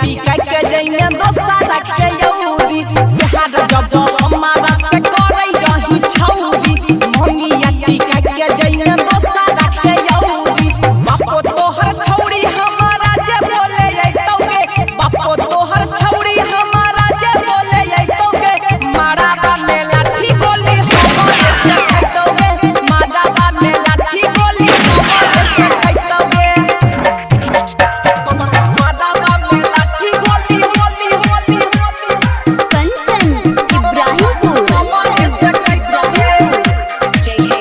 टीका के जइने दोसरा के यौरी बिहार जब हमारा से करई रही छौरी मंगिया टीका के जइने दोसरा के यौरी बापो तोहर छौरी हमारा जे बोले अइतौगे बापो तोहर छौरी हमारा जे बोले अइतौगे माराबा में लाठी गोली हमरे से खइतौगे माराबा में लाठी गोली हमरे से खइतौगे माराबा में लाठी गोली कंचन इब्राहिमपुर हमरे से खइतौगे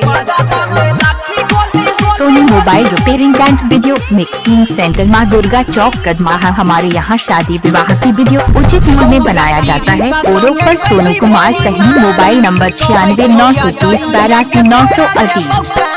माराबा में लाठी गोली Sony mobile repairing and video mixing centre Maa Durga चौक कदमाहा। हमारे यहाँ शादी विवाह की वीडियो उचित मूल्य में बनाया जाता है। ओरो पर सोनू कुमार सही। Mobile number 96 930 82 938।